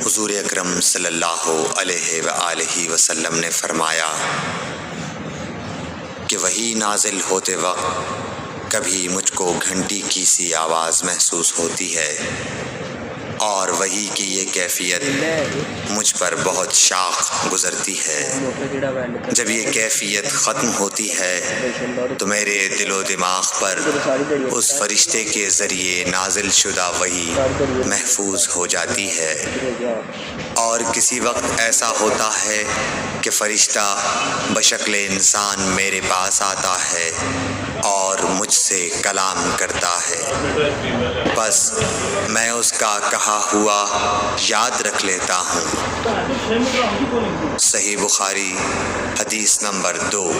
حضور اکرم صلی اللہ علیہ وآلہ وسلم نے فرمایا کہ وحی نازل ہوتے وقت کبھی مجھ کو گھنٹی کی سی آواز محسوس ہوتی ہے، اور وحی کی یہ کیفیت مجھ پر بہت شاق گزرتی ہے۔ جب یہ کیفیت ختم ہوتی ہے تو میرے دل و دماغ پر اس فرشتے کے ذریعے نازل شدہ وحی محفوظ ہو جاتی ہے، اور کسی وقت ایسا ہوتا ہے کہ فرشتہ بشکل انسان میرے پاس آتا ہے اور مجھ سے کلام کرتا ہے، بس میں اس کا کہا ہوا یاد رکھ لیتا ہوں۔ صحیح بخاری حدیث نمبر 2۔